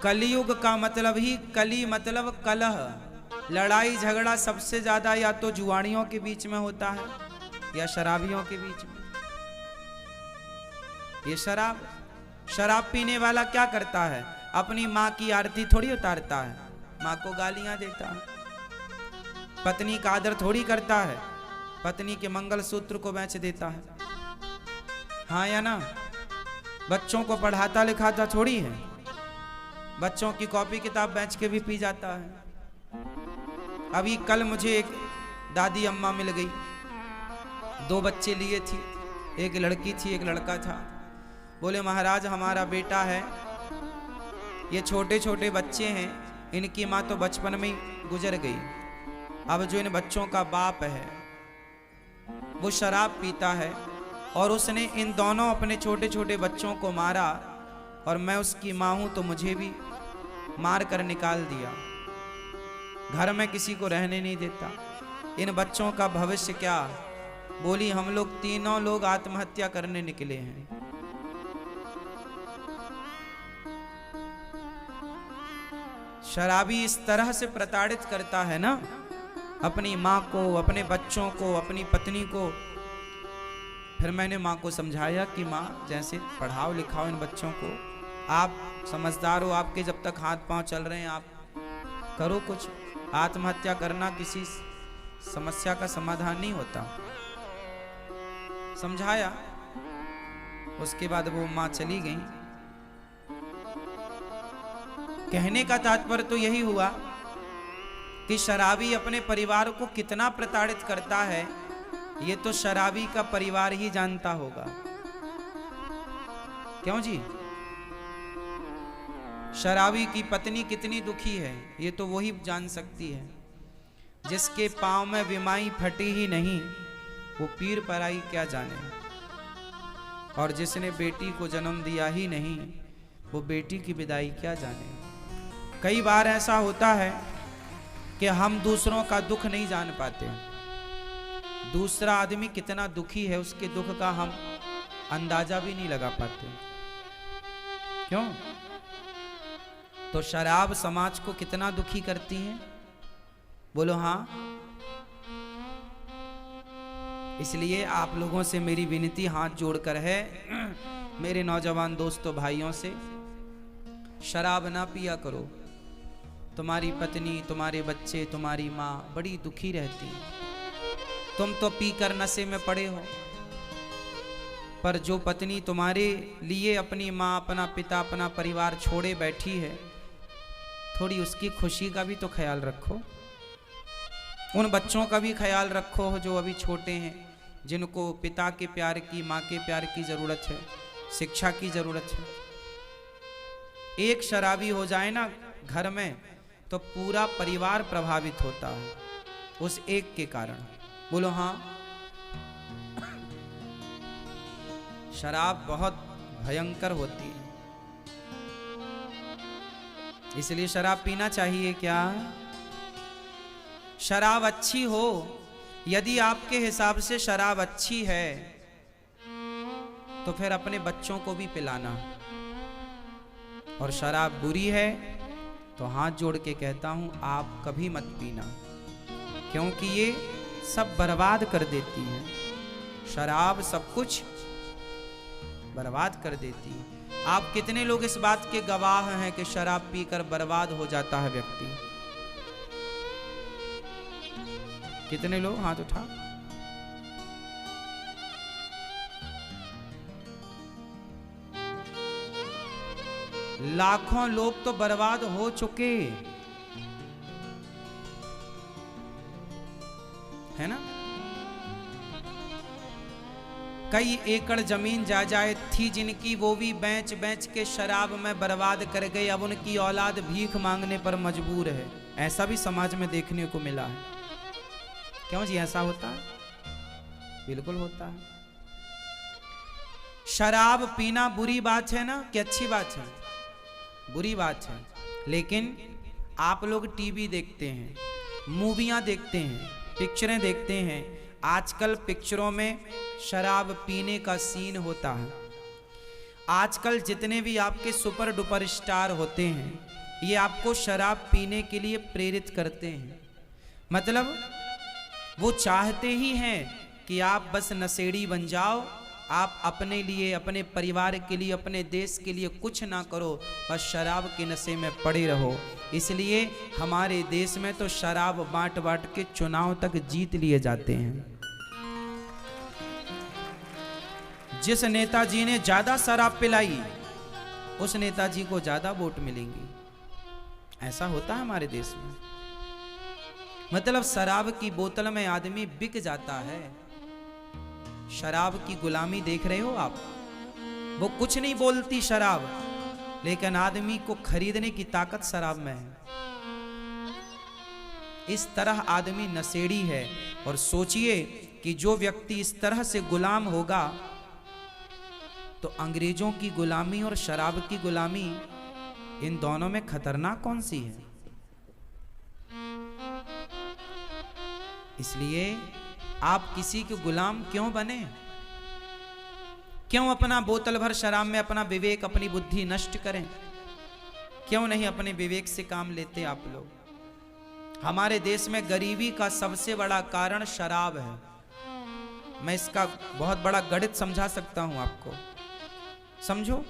कलयुग का मतलब ही कली मतलब कलह, लड़ाई झगड़ा सबसे ज्यादा या तो जुआड़ियों के बीच में होता है या शराबियों के बीच में। ये शराब पीने वाला क्या करता है, अपनी माँ की आरती थोड़ी उतारता है, माँ को गालियां देता है। पत्नी का आदर थोड़ी करता है, पत्नी के मंगलसूत्र को बेच देता है। हाँ या ना? बच्चों को पढ़ाता लिखाता थोड़ी है, बच्चों की कॉपी किताब बेच के भी पी जाता है। अभी कल मुझे एक दादी अम्मा मिल गई, 2 बच्चे लिए थी, एक लड़की थी एक लड़का था। बोले महाराज हमारा बेटा है, ये छोटे छोटे बच्चे हैं, इनकी माँ तो बचपन में ही गुजर गई। अब जो इन बच्चों का बाप है वो शराब पीता है और उसने इन दोनों अपने छोटे छोटे बच्चों को मारा, और मैं उसकी माँ हूं तो मुझे भी मार कर निकाल दिया, घर में किसी को रहने नहीं देता। इन बच्चों का भविष्य क्या? बोली हम लोग तीनों लोग आत्महत्या करने निकले हैं। शराबी इस तरह से प्रताड़ित करता है ना अपनी माँ को, अपने बच्चों को, अपनी पत्नी को। फिर मैंने माँ को समझाया कि माँ जैसे पढ़ाओ लिखाओ इन बच्चों को, आप समझदार हो, आपके जब तक हाथ पांव चल रहे हैं आप करो कुछ। आत्महत्या करना किसी समस्या का समाधान नहीं होता। समझाया, उसके बाद वो माँ चली गई। कहने का तात्पर्य तो यही हुआ कि शराबी अपने परिवार को कितना प्रताड़ित करता है ये तो शराबी का परिवार ही जानता होगा। क्यों जी? शराबी की पत्नी कितनी दुखी है ये तो वही जान सकती है। जिसके पांव में विमाई फटी ही नहीं वो पीर पराई क्या जाने, और जिसने बेटी को जन्म दिया ही नहीं वो बेटी की विदाई क्या जाने। कई बार ऐसा होता है कि हम दूसरों का दुख नहीं जान पाते, दूसरा आदमी कितना दुखी है उसके दुख का हम अंदाजा भी नहीं लगा पाते। क्यों? तो शराब समाज को कितना दुखी करती है, बोलो हाँ। इसलिए आप लोगों से मेरी विनती हाथ जोड़कर है, मेरे नौजवान दोस्तों भाइयों से, शराब ना पिया करो। तुम्हारी पत्नी, तुम्हारे बच्चे, तुम्हारी माँ बड़ी दुखी रहती है। तुम तो पीकर नशे में पड़े हो, पर जो पत्नी तुम्हारे लिए अपनी माँ, अपना पिता, अपना परिवार छोड़े बैठी है, थोड़ी उसकी खुशी का भी तो ख्याल रखो। उन बच्चों का भी ख्याल रखो जो अभी छोटे हैं, जिनको पिता के प्यार की, माँ के प्यार की जरूरत है, शिक्षा की जरूरत है। एक शराबी हो जाए ना घर में तो पूरा परिवार प्रभावित होता है उस एक के कारण। बोलो हाँ। शराब बहुत भयंकर होती है, इसलिए शराब पीना चाहिए क्या? शराब अच्छी हो, यदि आपके हिसाब से शराब अच्छी है तो फिर अपने बच्चों को भी पिलाना, और शराब बुरी है तो हाथ जोड़ के कहता हूं आप कभी मत पीना, क्योंकि ये सब बर्बाद कर देती है। शराब सब कुछ बर्बाद कर देती है। आप कितने लोग इस बात के गवाह हैं कि शराब पीकर बर्बाद हो जाता है व्यक्ति? कितने लोग? हाथ उठा। लाखों लोग तो बर्बाद हो चुके है ना। कई एकड़ जमीन जायदाद थी जिनकी, वो भी बेच बेच के शराब में बर्बाद कर गए। अब उनकी औलाद भीख मांगने पर मजबूर है। ऐसा भी समाज में देखने को मिला है। क्यों जी ऐसा होता है? बिल्कुल होता है। शराब पीना बुरी बात है ना कि अच्छी बात है? बुरी बात है। लेकिन आप लोग टीवी देखते हैं, मूवियां देखते हैं, पिक्चरें देखते हैं। आजकल पिक्चरों में शराब पीने का सीन होता है। आजकल जितने भी आपके सुपर डुपर स्टार होते हैं, ये आपको शराब पीने के लिए प्रेरित करते हैं। मतलब वो चाहते ही हैं कि आप बस नशेड़ी बन जाओ, आप अपने लिए, अपने परिवार के लिए, अपने देश के लिए कुछ ना करो, बस शराब के नशे में पड़े रहो। इसलिए हमारे देश में तो शराब बांट बांट के चुनाव तक जीत लिए जाते हैं। जिस नेताजी ने ज्यादा शराब पिलाई, उस नेताजी को ज्यादा वोट मिलेंगी। ऐसा होता है हमारे देश में। मतलब शराब की बोतल में आदमी बिक जाता है। शराब की गुलामी देख रहे हो आप। वो कुछ नहीं बोलती शराब, लेकिन आदमी को खरीदने की ताकत शराब में है। इस तरह आदमी नशेड़ी है। और सोचिए कि जो व्यक्ति इस तरह से गुलाम होगा, तो अंग्रेजों की गुलामी और शराब की गुलामी, इन दोनों में खतरनाक कौन सी है? इसलिए आप किसी के गुलाम क्यों बने? क्यों अपना बोतल भर शराब में अपना विवेक, अपनी बुद्धि नष्ट करें? क्यों नहीं अपने विवेक से काम लेते आप लोग? हमारे देश में गरीबी का सबसे बड़ा कारण शराब है। मैं इसका बहुत बड़ा गणित समझा सकता हूं आपको। समझो,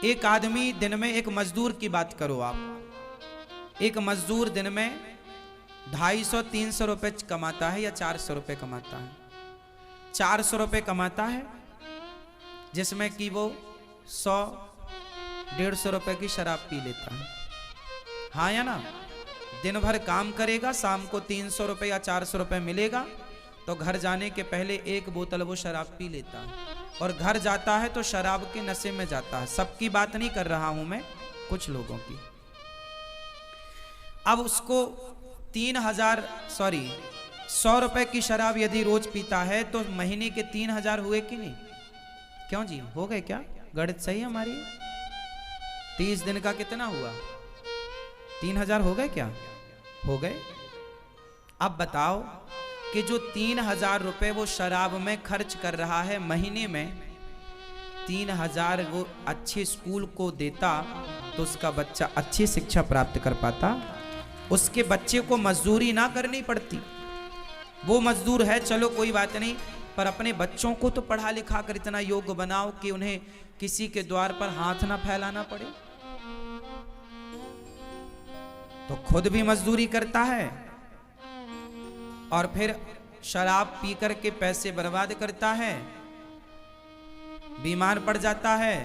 एक आदमी दिन में, एक मजदूर की बात करो आप, एक मजदूर दिन में 250-300 रुपए कमाता है या 400 रुपए कमाता है। 400 रुपए कमाता है, जिसमें कि वो 100-150 रुपए की शराब पी लेता है। हाँ या ना? दिन भर काम करेगा, शाम को 300 रुपए या 400 रुपए मिलेगा, तो घर जाने के पहले एक बोतल वो शराब पी लेता है। और घर जाता है तो शराब के नशे में जाता है। सबकी बात नहीं कर रहा हूं मैं, कुछ लोगों की। अब उसको 100 रुपए की शराब यदि रोज पीता है, तो महीने के 3000 हुए कि नहीं? क्यों जी, हो गए क्या? गणित सही है हमारी? 30 दिन का कितना हुआ? 3000 हो गए क्या? हो गए। अब बताओ कि जो 3000 रुपए वो शराब में खर्च कर रहा है महीने में, 3000 वो अच्छे स्कूल को देता तो उसका बच्चा अच्छी शिक्षा प्राप्त कर पाता। उसके बच्चे को मजदूरी ना करनी पड़ती। वो मजदूर है, चलो कोई बात नहीं, पर अपने बच्चों को तो पढ़ा लिखा कर इतना योग्य बनाओ कि उन्हें किसी के द्वार पर हाथ ना फैलाना पड़े। तो खुद भी मजदूरी करता है और फिर शराब पी कर के पैसे बर्बाद करता है। बीमार पड़ जाता है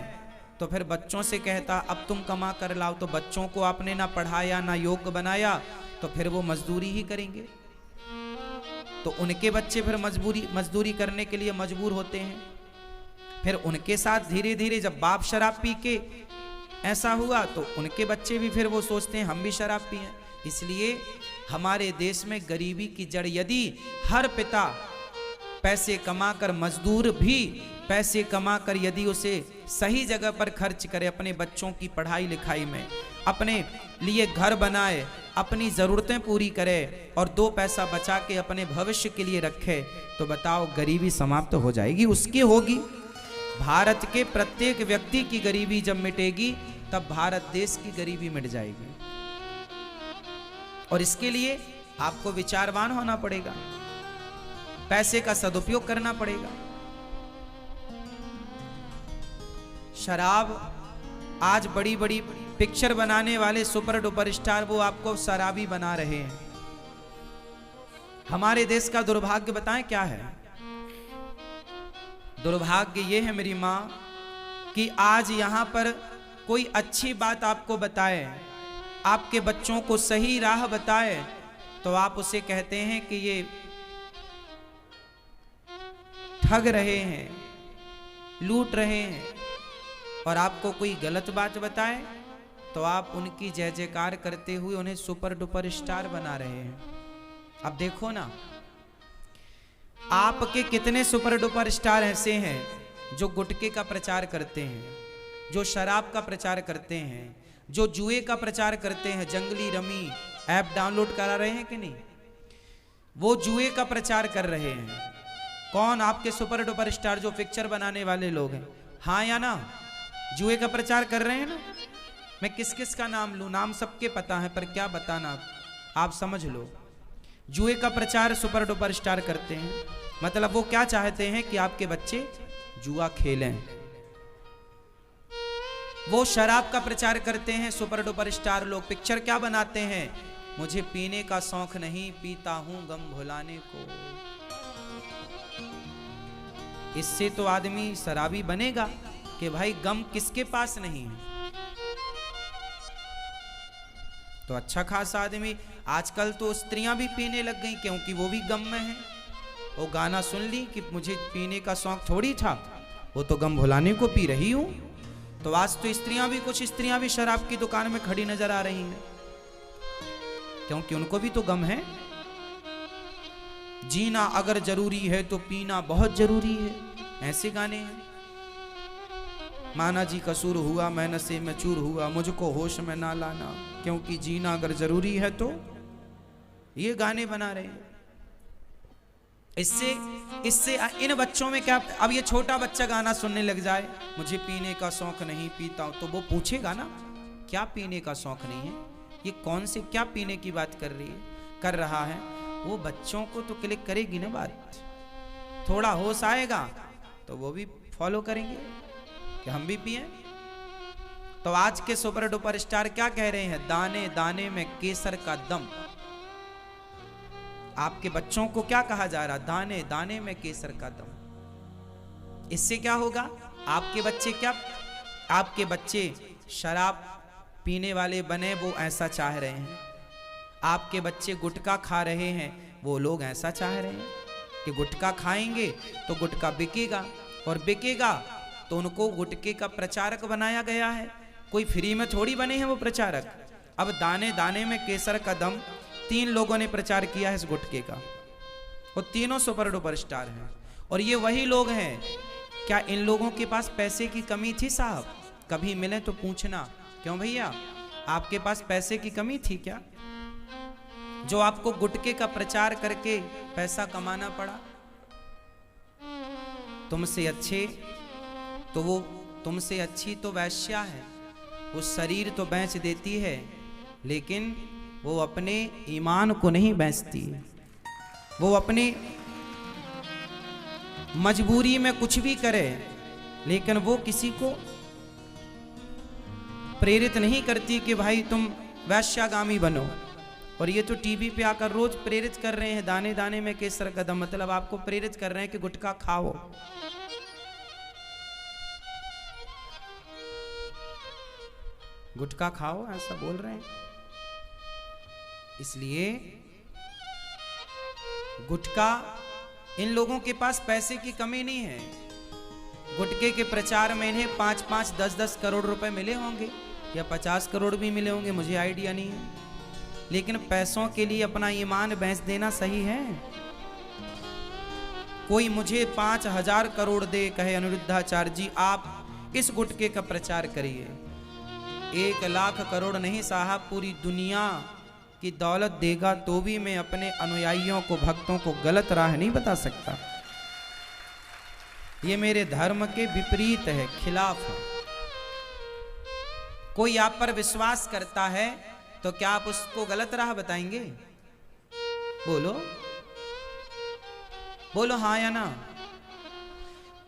तो फिर बच्चों से कहता अब तुम कमा कर लाओ। तो बच्चों को आपने ना पढ़ाया ना योग्य बनाया, तो फिर वो मजदूरी ही करेंगे। तो उनके बच्चे फिर मजदूरी करने के लिए मजबूर होते हैं। फिर उनके साथ धीरे धीरे जब बाप शराब पी के ऐसा हुआ, तो उनके बच्चे भी फिर वो सोचते हैं हम भी शराब पिएं। इसलिए हमारे देश में गरीबी की जड़, यदि हर पिता पैसे कमाकर, मजदूर भी पैसे कमाकर यदि उसे सही जगह पर खर्च करे, अपने बच्चों की पढ़ाई लिखाई में, अपने लिए घर बनाए, अपनी ज़रूरतें पूरी करे और 2 पैसा बचा के अपने भविष्य के लिए रखे, तो बताओ गरीबी समाप्त हो जाएगी? उसकी होगी। भारत के प्रत्येक व्यक्ति की गरीबी जब मिटेगी, तब भारत देश की गरीबी मिट जाएगी। और इसके लिए आपको विचारवान होना पड़ेगा, पैसे का सदुपयोग करना पड़ेगा। शराब, आज बड़ी बड़ी पिक्चर बनाने वाले सुपर डुपर स्टार वो आपको शराबी बना रहे हैं। हमारे देश का दुर्भाग्य बताएं क्या है? दुर्भाग्य ये है मेरी मां कि आज यहां पर कोई अच्छी बात आपको बताए, आपके बच्चों को सही राह बताए, तो आप उसे कहते हैं कि ये ठग रहे हैं, लूट रहे हैं। और आपको कोई गलत बात बताए तो आप उनकी जय जयकार करते हुए उन्हें सुपर डुपर स्टार बना रहे हैं। अब देखो ना, आपके कितने सुपर डुपर स्टार ऐसे हैं जो गुटखे का प्रचार करते हैं, जो शराब का प्रचार करते हैं, जो जुए का प्रचार करते हैं। जंगली रमी ऐप डाउनलोड करा रहे हैं कि नहीं? वो जुए का प्रचार कर रहे हैं। कौन? आपके सुपर डुपर स्टार जो पिक्चर बनाने वाले लोग हैं, हाँ या ना? जुए का प्रचार कर रहे हैं ना? मैं किस किस का नाम लूं? नाम सबके पता है, पर क्या बताना आप समझ लो। जुए का प्रचार सुपर डुपर स्टार करते हैं, मतलब वो क्या चाहते हैं कि आपके बच्चे जुआ खेलें। वो शराब का प्रचार करते हैं सुपर डुपर स्टार लोग। पिक्चर क्या बनाते हैं? मुझे पीने का शौक नहीं, पीता हूं गम भुलाने को। इससे तो आदमी शराबी बनेगा कि भाई गम किसके पास नहीं है। तो अच्छा खासा आदमी, आजकल तो स्त्रियां भी पीने लग गई क्योंकि वो भी गम में है। वो गाना सुन ली कि मुझे पीने का शौक थोड़ी था, वो तो गम भुलाने को पी रही हूं। तो आज तो स्त्रियां भी, कुछ स्त्रियां भी शराब की दुकान में खड़ी नजर आ रही हैं, क्योंकि उनको भी तो गम है। जीना अगर जरूरी है तो पीना बहुत जरूरी है, ऐसे गाने हैं। माना जी कसूर हुआ, मैं नशे में चूर हुआ, मुझको होश में ना लाना, क्योंकि जीना अगर जरूरी है तो, ये गाने बना रहे हैं। इससे इन बच्चों में क्या, अब ये छोटा बच्चा गाना सुनने लग जाए, मुझे पीने का शौक नहीं, पीता हूं, तो वो पूछेगा ना क्या पीने का शौक नहीं है, ये कौन से क्या पीने की बात कर रहा है। वो बच्चों को तो क्लिक करेगी ना बात, थोड़ा होश आएगा तो वो भी फॉलो करेंगे कि हम भी पिए। तो आज के सुपर डुपर स्टार क्या कह रहे हैं? दाने दाने में केसर का दम। आपके बच्चों को क्या कहा जा रहा? दाने दाने में केसर का दम। इससे क्या होगा? आपके बच्चे शराब पीने वाले बने, वो ऐसा चाह रहे हैं। आपके बच्चे गुटखा खा रहे हैं, वो लोग ऐसा चाह रहे हैं कि गुटखा खाएंगे तो गुटखा बिकेगा, और बिकेगा तो उनको गुटखे का प्रचारक बनाया गया है। कोई फ्री में थोड़ी बने हैं वो प्रचारक। अब दाने दाने में केसर का दम, 3 लोगों ने प्रचार किया है इस गुटखे का, और तीनों सुपर डुपर स्टार हैं। और ये वही लोग हैं। क्या इन लोगों के पास पैसे की कमी थी साहब? कभी मिले तो पूछना, क्यों भैया आपके पास पैसे की कमी थी क्या, जो आपको गुटखे का प्रचार करके पैसा कमाना पड़ा? तुमसे अच्छी तो वैश्या है, वो शरीर तो बेच देती है, लेकिन वो अपने ईमान को नहीं बेचती। वो अपनी मजबूरी में कुछ भी करे, लेकिन वो किसी को प्रेरित नहीं करती कि भाई तुम वैश्यागामी बनो। और ये तो टीवी पे आकर रोज प्रेरित कर रहे हैं, दाने दाने में केसर का दम, मतलब आपको प्रेरित कर रहे हैं कि गुटखा खाओ। गुटखा खाओ ऐसा बोल रहे हैं। इसलिए गुटखा, इन लोगों के पास पैसे की कमी नहीं है। गुटखे के प्रचार में इन्हें 5-5, 10-10 करोड़ रुपए मिले होंगे, या 50 करोड़ भी मिले होंगे, मुझे आइडिया नहीं है। लेकिन पैसों के लिए अपना ईमान बेच देना सही है? कोई मुझे 5,000 करोड़ दे, कहे अनिरुद्धाचार्य जी आप इस गुटखे का प्रचार करिए, 1 लाख करोड़ नहीं साहब, पूरी दुनिया की दौलत देगा तो भी मैं अपने अनुयायियों को, भक्तों को गलत राह नहीं बता सकता। ये मेरे धर्म के विपरीत है, खिलाफ है। कोई आप पर विश्वास करता है तो क्या आप उसको गलत राह बताएंगे? बोलो बोलो हाँ या ना।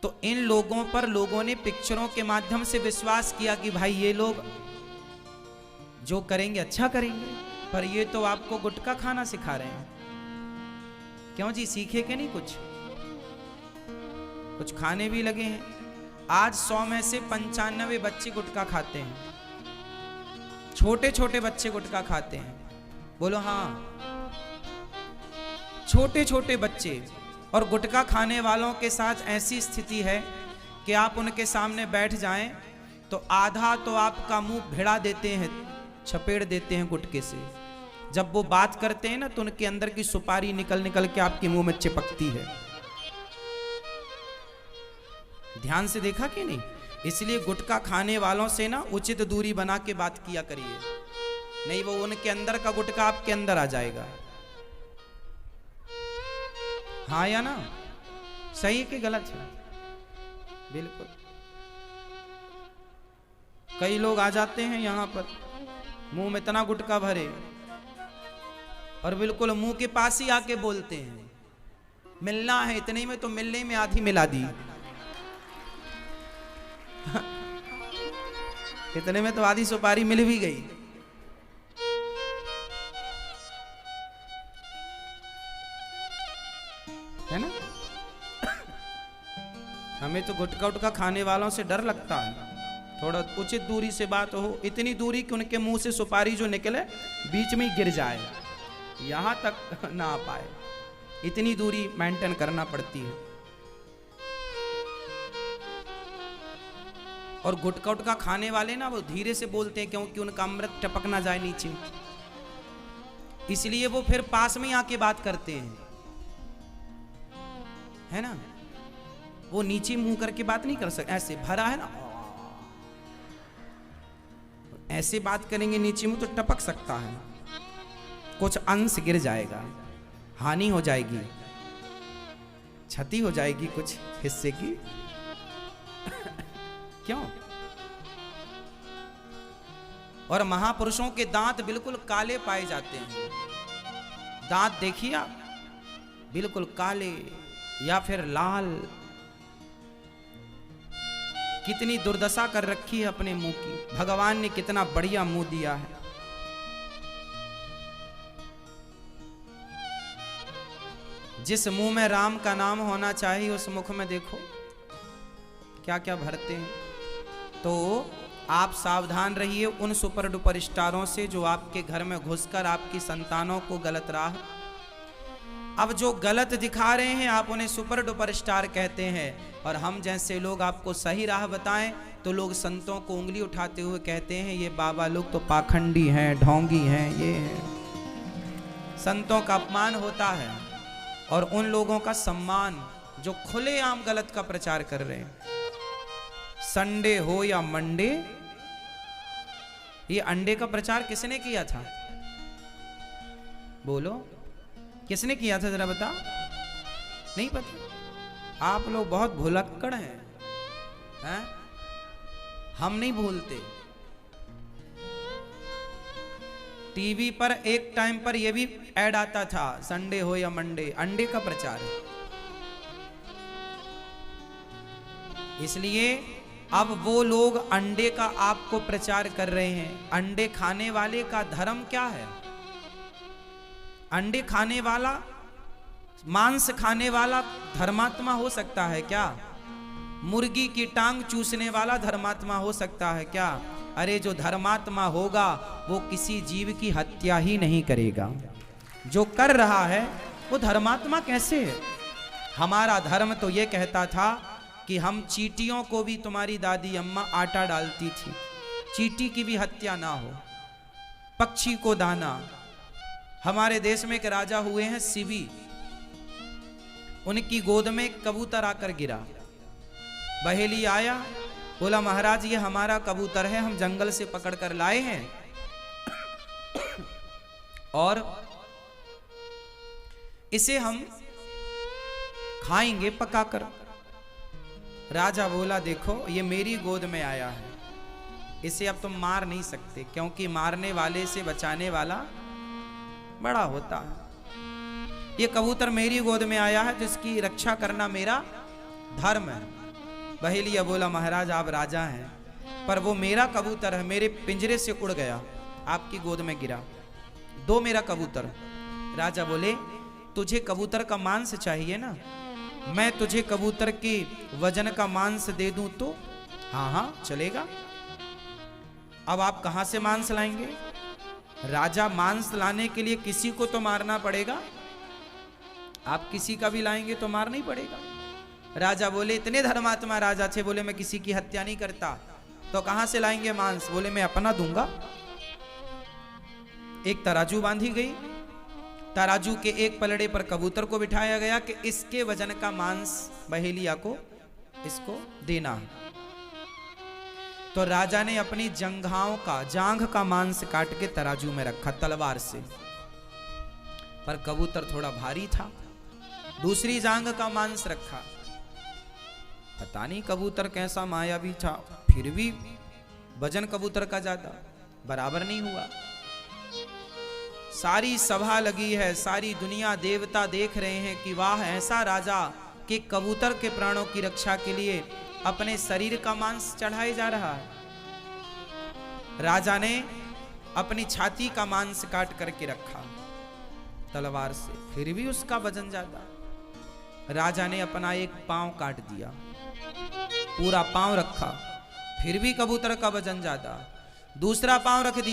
तो इन लोगों पर लोगों ने पिक्चरों के माध्यम से विश्वास किया कि भाई ये लोग जो करेंगे अच्छा करेंगे, पर ये तो आपको गुटखा खाना सिखा रहे हैं। क्यों जी, सीखे के नहीं कुछ खाने भी लगे हैं। आज 100 में से 95 बच्चे गुटखा खाते हैं, छोटे छोटे बच्चे गुटखा खाते हैं। बोलो हाँ, छोटे छोटे बच्चे। और गुटखा खाने वालों के साथ ऐसी स्थिति है कि आप उनके सामने बैठ जाएं तो आधा तो आपका मुंह भिड़ा देते हैं, छपेड़ देते हैं गुटखे से। जब वो बात करते हैं ना तो उनके अंदर की सुपारी निकल निकल के आपके मुंह में चिपकती है। ध्यान से देखा कि नहीं? इसलिए गुटखा खाने वालों से ना उचित दूरी बना के बात किया करिए, नहीं वो उनके अंदर का गुटखा आपके अंदर आ जाएगा। हाँ या ना? सही कि गलत है? बिल्कुल। कई लोग आ जाते हैं यहाँ पर, मुंह में इतना गुटखा भरे और बिल्कुल मुंह के पास ही आके बोलते हैं मिलना है, इतने में तो मिलने में आधी मिला दी। इतने में तो आधी सुपारी मिल भी गई। है ना? हमें तो गुटखा उटखा खाने वालों से डर लगता है। थोड़ा उचित दूरी से बात हो, इतनी दूरी कि उनके मुंह से सुपारी जो निकले बीच में ही गिर जाए, यहां तक ना आ पाए, इतनी दूरी मेंटेन करना पड़ती है। और गुटखा उटखा खाने वाले ना वो धीरे से बोलते हैं क्योंकि उनका अमृत टपक ना जाए नीचे, इसलिए वो फिर पास में आके बात करते हैं। है ना? वो नीचे मुंह करके बात नहीं कर सकते, ऐसे भरा है ना, ऐसे बात करेंगे नीचे मुंह तो टपक सकता है, कुछ अंश गिर जाएगा, हानि हो जाएगी, क्षति हो जाएगी कुछ हिस्से की। क्यों? और महापुरुषों के दांत बिल्कुल काले पाए जाते हैं। दांत देखिए आप, बिल्कुल काले या फिर लाल। कितनी दुर्दशा कर रखी है अपने मुंह की। भगवान ने कितना बढ़िया मुंह दिया है। जिस मुंह में राम का नाम होना चाहिए उस मुख में देखो क्या क्या भरते हैं। तो आप सावधान रहिए उन सुपर डुपर स्टारों से जो आपके घर में घुसकर आपकी संतानों को गलत राह, अब जो गलत दिखा रहे हैं आप उन्हें सुपर डुपर स्टार कहते हैं, और हम जैसे लोग आपको सही राह बताएं तो लोग संतों को उंगली उठाते हुए कहते हैं ये बाबा लोग तो पाखंडी हैं, ढोंगी हैं, ये हैं। संतों का अपमान होता है और उन लोगों का सम्मान जो खुलेआम गलत का प्रचार कर रहे हैं। संडे हो या मंडे, ये अंडे का प्रचार किसने किया था? बोलो, किसने किया था? जरा बता। नहीं पता? आप लोग बहुत भुलक्कड़ हैं? हम नहीं भूलते। टीवी पर एक टाइम पर यह भी ऐड आता था, संडे हो या मंडे, अंडे का प्रचार है। इसलिए अब वो लोग अंडे का आपको प्रचार कर रहे हैं। अंडे खाने वाले का धर्म क्या है? अंडे खाने वाला, मांस खाने वाला धर्मात्मा हो सकता है क्या? मुर्गी की टांग चूसने वाला धर्मात्मा हो सकता है क्या? अरे जो धर्मात्मा होगा वो किसी जीव की हत्या ही नहीं करेगा। जो कर रहा है वो धर्मात्मा कैसे है? हमारा धर्म तो ये कहता था कि हम चींटियों को भी, तुम्हारी दादी अम्मा आटा डालती थी, चींटी की भी हत्या ना हो, पक्षी को दाना। हमारे देश में एक राजा हुए हैं शिवी, उनकी गोद में एक कबूतर आकर गिरा। बहेली आया, बोला महाराज ये हमारा कबूतर है, हम जंगल से पकड़ कर लाए हैं और इसे हम खाएंगे पकाकर। राजा बोला देखो ये मेरी गोद में आया है, इसे अब तुम मार नहीं सकते क्योंकि मारने वाले से बचाने वाला बड़ा होता है। ये कबूतर मेरी गोद में आया है, जिसकी रक्षा करना मेरा धर्म है। बहेलिया बोला महाराज आप राजा हैं पर वो मेरा कबूतर है, मेरे पिंजरे से उड़ गया, आपकी गोद में गिरा, दो मेरा कबूतर। राजा बोले तुझे कबूतर का मांस चाहिए ना, मैं तुझे कबूतर के वजन का मांस दे दूं तो? हाँ हाँ चलेगा। अब आप कहां से मांस लाएंगे? राजा मांस लाने के लिए किसी को तो मारना पड़ेगा, आप किसी का भी लाएंगे तो मारना ही पड़ेगा। राजा बोले इतने धर्मात्मा राजा थे, बोले मैं किसी की हत्या नहीं करता, तो कहां से लाएंगे मांस? बोले मैं अपना दूंगा। एक तराजू बांधी गई, तराजू के एक पलड़े पर कबूतर को बिठाया गया कि इसके वजन का मांस बहेलिया को इसको देना। तो राजा ने अपनी जंघाओं का, जांघ का मांस काट के तराजू में रखा तलवार से, पर कबूतर थोड़ा भारी था। दूसरी जांघ का मांस रखा, पता नहीं कबूतर कैसा मायावी था, फिर भी वजन कबूतर का ज्यादा, बराबर नहीं हुआ। सारी सभा लगी है, सारी दुनिया देवता देख रहे हैं कि वाह ऐसा राजा कि कबूतर के प्राणों की रक्षा के लिए अपने शरीर का मांस चढ़ाए जा रहा है। राजा ने अपनी छाती का मांस काट करके रखा तलवार से, फिर भी उसका वजन ज्यादा। राजा ने अपना एक पांव काट दिया, पूरा पांव रखा, फिर भी कबूतर का वजन ज्यादा। दूसरा पांव रख दिया,